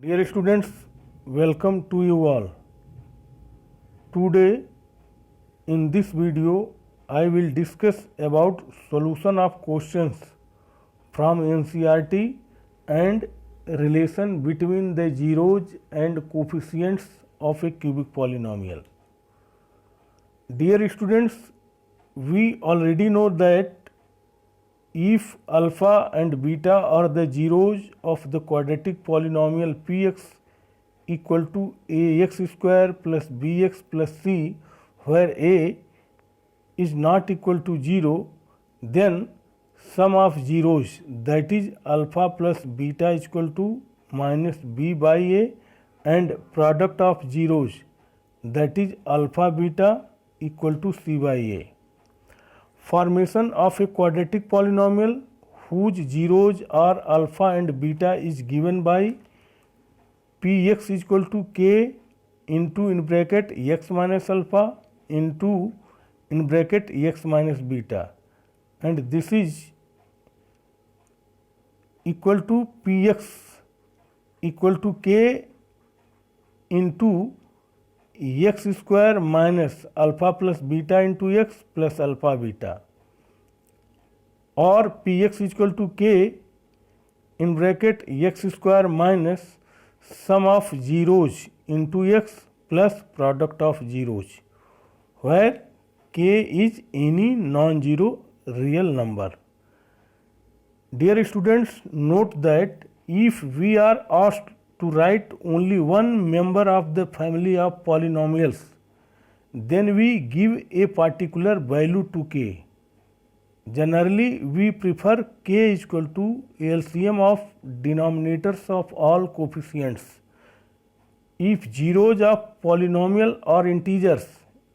Dear students, welcome to you all. Today in this video I will discuss about solution of questions from NCERT and relation between the zeros and coefficients of a cubic polynomial. Dear students, we already know that if alpha and beta are the zeros of the quadratic polynomial px equal to ax square plus bx plus c, where a is not equal to 0, then sum of zeros, that is alpha plus beta is equal to minus b by a, and product of zeros, that is alpha beta equal to c by a. Formation of a quadratic polynomial whose zeros are alpha and beta is given by px is equal to k into in bracket x minus alpha into in bracket x minus beta, and this is equal to px equal to k into x square minus alpha plus beta into x plus alpha beta, or px is equal to k in bracket x square minus sum of zeros into x plus product of zeros, where k is any non-zero real number. Dear students, note that if we are asked to write only one member of the family of polynomials, then we give a particular value to k. Generally, we prefer k is equal to LCM of denominators of all coefficients. If zeros of polynomial are integers,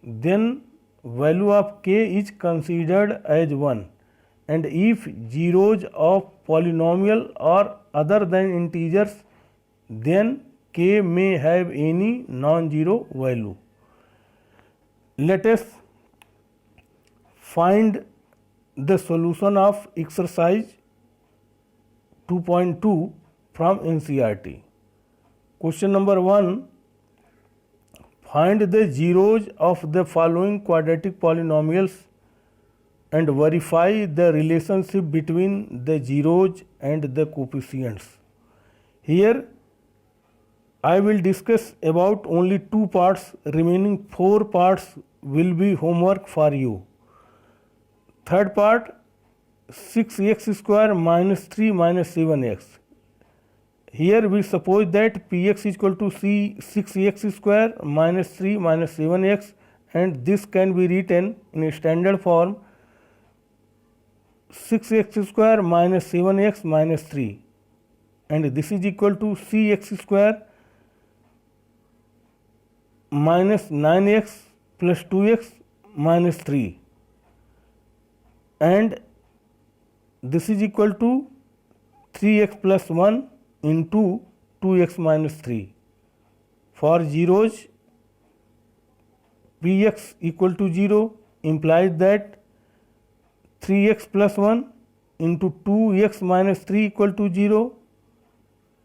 then value of k is considered as 1, and if zeros of polynomial are other than integers, then k may have any non-zero value. Let us find the solution of exercise 2.2 from NCERT. Question number 1. Find the zeros of the following quadratic polynomials and verify the relationship between the zeros and the coefficients. Here I will discuss about only 2 parts, remaining 4 parts will be homework for you. Third part, 6x square minus 3 minus 7x. Here we suppose that px is equal to 6x square minus 3 minus 7x, and this can be written in a standard form 6x square minus 7x minus 3, and this is equal to cx square minus 9x plus 2x minus 3, and this is equal to 3x plus 1 into 2x minus 3. For zeros, px equal to 0 implies that 3x plus 1 into 2x minus 3 equal to 0,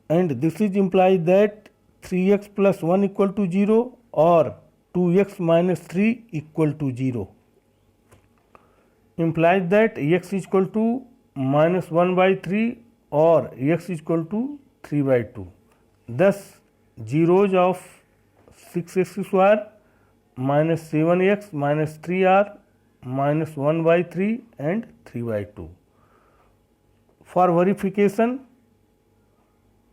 and this is implies that 3x plus 1 equal to 0 or 2x minus 3 equal to 0. Implies that x is equal to minus 1 by 3 or x is equal to 3 by 2. Thus, zeros of 6x square minus 7x minus 3 are minus 1 by 3 and 3 by 2. For verification,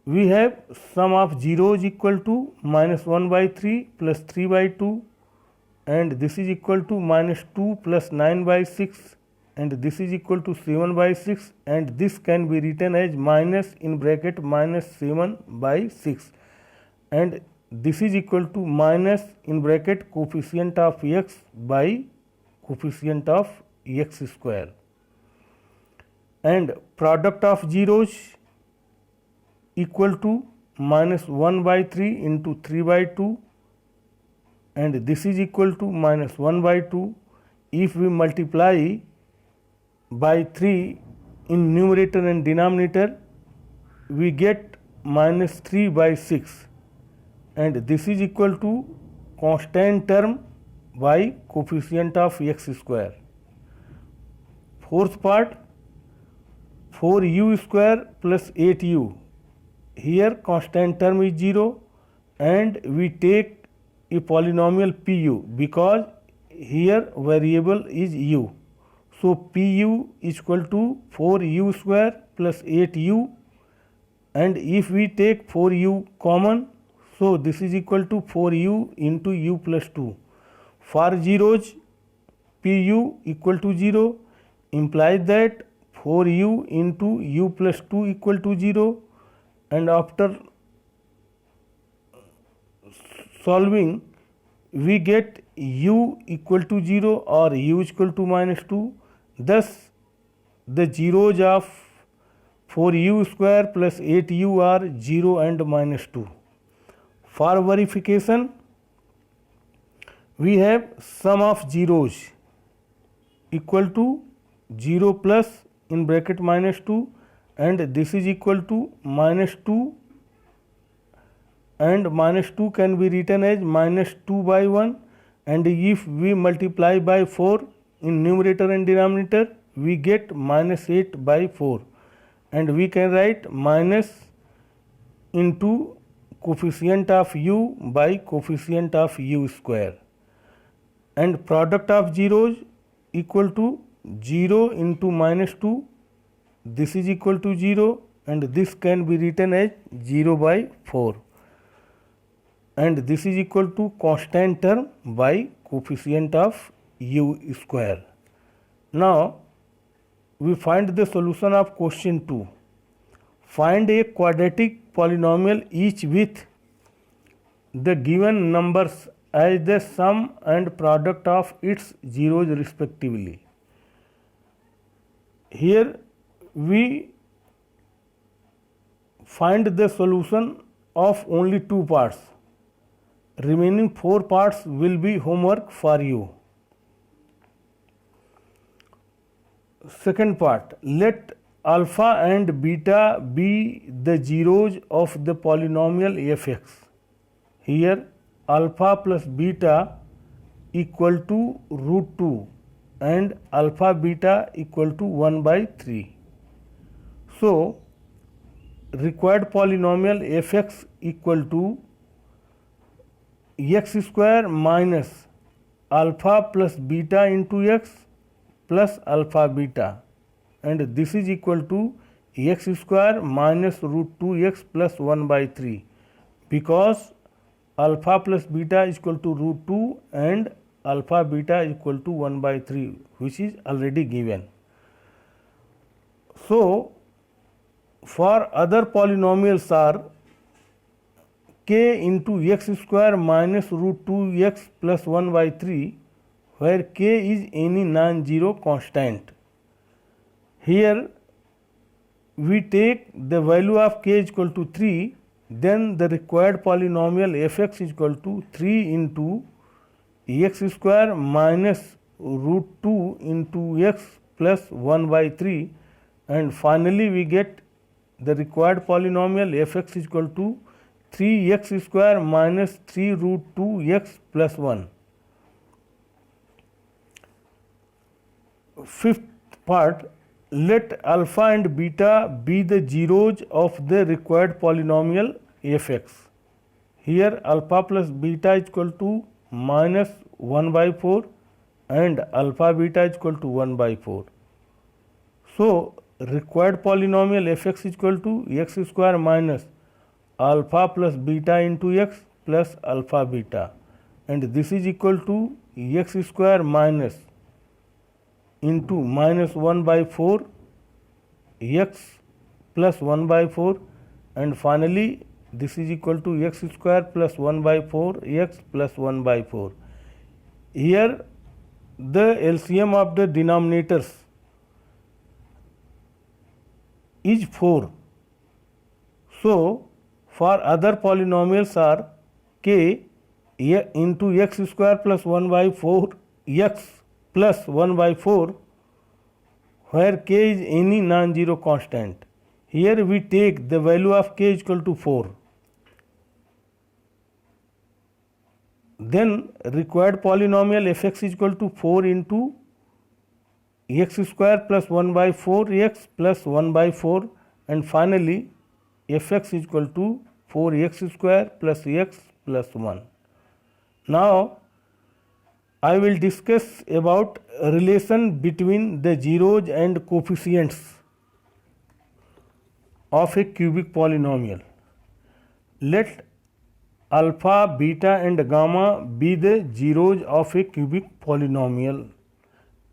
we have sum of zeros equal to minus 1 by 3 plus 3 by 2, and this is equal to minus 2 plus 9 by 6, and this is equal to 7 by 6, and this can be written as minus in bracket minus 7 by 6, and this is equal to minus in bracket coefficient of x by coefficient of x square, and product of zeros equal to minus 1 by 3 into 3 by 2, and this is equal to minus 1 by 2. If we multiply by 3 in numerator and denominator, we get minus 3 by 6, and this is equal to constant term by coefficient of x square. Fourth part, 4u square plus 8u. Here constant term is 0 and we take a polynomial pu because here variable is u. So pu is equal to 4u square plus 8u, and if we take 4u common, so this is equal to 4u into u plus 2. For zeros, pu equal to 0 implies that 4u into u plus 2 equal to 0, and after solving we get u equal to 0 or u is equal to minus 2. Thus the zeros of 4u square plus 8u are 0 and minus 2. For verification, we have sum of zeros equal to 0 plus in bracket minus 2, and this is equal to minus 2, and minus 2 can be written as minus 2 by 1, and if we multiply by 4 in numerator and denominator, we get minus 8 by 4, and we can write minus into coefficient of u by coefficient of u square, and product of zeros equal to 0 into minus 2, this is equal to 0, and this can be written as 0 by 4, and this is equal to constant term by coefficient of u square. Now we find the solution of question 2. Find a quadratic polynomial each with the given numbers as the sum and product of its zeros respectively. Here we find the solution of only 2 parts. Remaining 4 parts will be homework for you. Second part, let alpha and beta be the zeros of the polynomial fx. Here alpha plus beta equal to root 2 and alpha beta equal to 1 by 3. So required polynomial fx equal to x square minus alpha plus beta into x plus alpha beta, and this is equal to x square minus root 2x plus 1 by 3, because alpha plus beta is equal to root 2 and alpha beta is equal to 1 by 3, which is already given. So for other polynomials are k into x square minus root 2x plus 1 by 3, where k is any non-zero constant. Here we take the value of k is equal to 3, then the required polynomial fx is equal to 3 into x square minus root 2 into x plus 1 by 3, and finally we get the required polynomial fx is equal to 3x square minus 3 root 2x plus 1. Fifth part, let alpha and beta be the zeros of the required polynomial fx. Here alpha plus beta is equal to minus 1 by 4 and alpha beta is equal to 1 by 4. So required polynomial fx is equal to x square minus alpha plus beta into x plus alpha beta, and this is equal to x square minus into minus 1 by 4 x plus 1 by 4, and finally this is equal to x square plus 1 by 4 x plus 1 by 4. Here the LCM of the denominators is 4. So for other polynomials are k into x square plus 1 by 4 x plus 1 by 4, where k is any non-zero constant. Here we take the value of k is equal to 4. Then required polynomial fx is equal to 4 into x square plus 1 by 4x plus 1 by 4, and finally fx is equal to 4x square plus x plus 1. Now I will discuss about relation between the zeros and coefficients of a cubic polynomial. Let alpha, beta and gamma be the zeros of a cubic polynomial.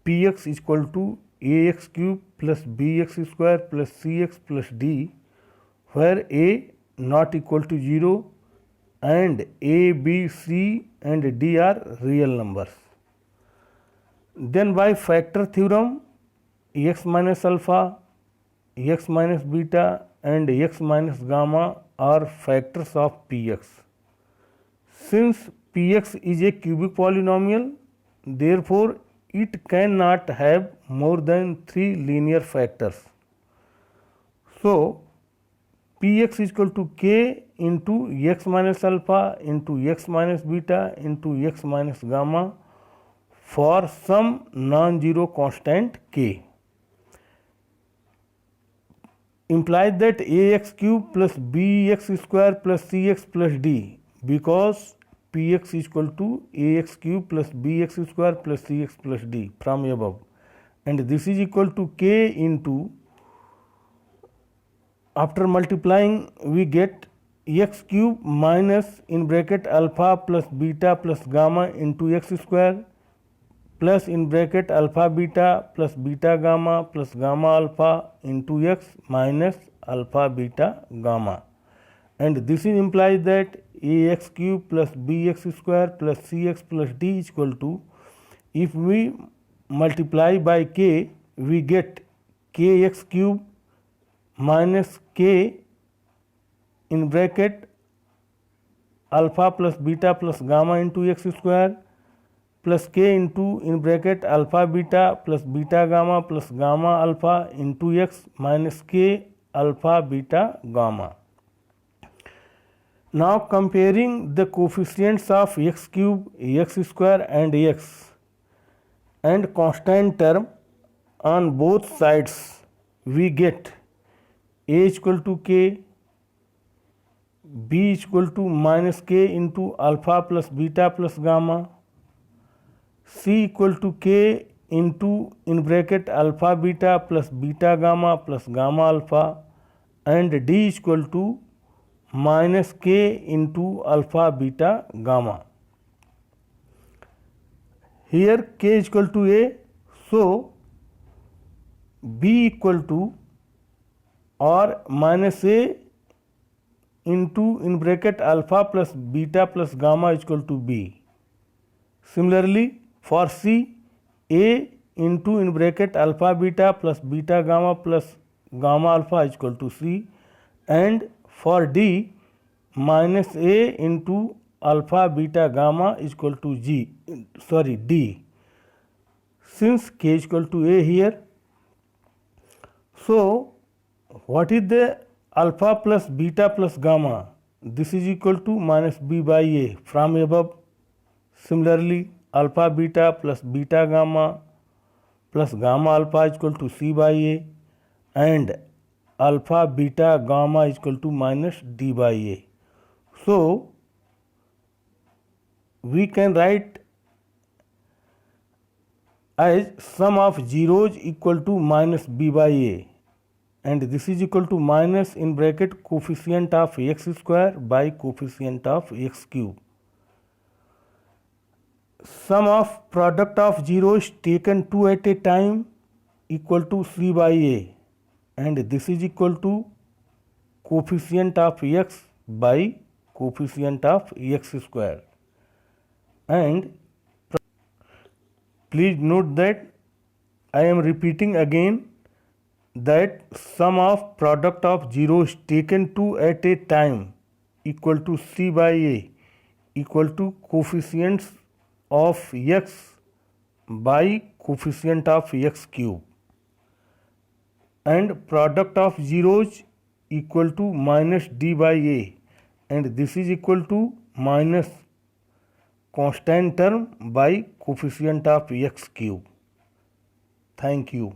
Px is equal to ax cube plus bx square plus cx plus d, where a not equal to 0 and a, b, c and d are real numbers. Then by factor theorem, x minus alpha, x minus beta and x minus gamma are factors of Px. Since Px is a cubic polynomial, therefore it cannot have more than 3 linear factors. So Px is equal to k into x minus alpha into x minus beta into x minus gamma for some non-zero constant k. Implies that ax cube plus bx square plus cx plus d, because Px is equal to ax cube plus bx square plus cx plus d from above, and this is equal to k into, after multiplying we get x cube minus in bracket alpha plus beta plus gamma into x square plus in bracket alpha beta plus beta gamma plus gamma alpha into x minus alpha beta gamma, and this is implies that ax cube plus bx square plus cx plus d is equal to, if we multiply by k we get kx cube minus k in bracket alpha plus beta plus gamma into x square plus k into in bracket alpha beta plus beta gamma plus gamma alpha into x minus k alpha beta gamma. Now comparing the coefficients of x cube, x square and x and constant term on both sides, we get a is equal to k, b is equal to minus k into alpha plus beta plus gamma, c equal to k into in bracket alpha beta plus beta gamma plus gamma alpha, and d is equal to minus k into alpha beta gamma. Here k is equal to a, so b equal to or minus a into in bracket alpha plus beta plus gamma is equal to b. Similarly for c, a into in bracket alpha beta plus beta gamma plus gamma alpha is equal to c, and for d, minus a into alpha beta gamma is equal to d, since k is equal to a here. So what is the alpha plus beta plus gamma? This is equal to minus b by a from above. Similarly alpha beta plus beta gamma plus gamma alpha is equal to c by a, and alpha beta gamma is equal to minus d by a. So we can write as sum of zeros equal to minus b by a, and this is equal to minus in bracket coefficient of x square by coefficient of x cube. Sum of product of zeros taken 2 at a time equal to c by a, and this is equal to coefficient of x by coefficient of x square. And please note that I am repeating again that sum of product of zeros taken 2 at a time equal to c by a equal to coefficients of x by coefficient of x cube, and product of zeros equal to minus d by a, and this is equal to minus constant term by coefficient of x cube. Thank you.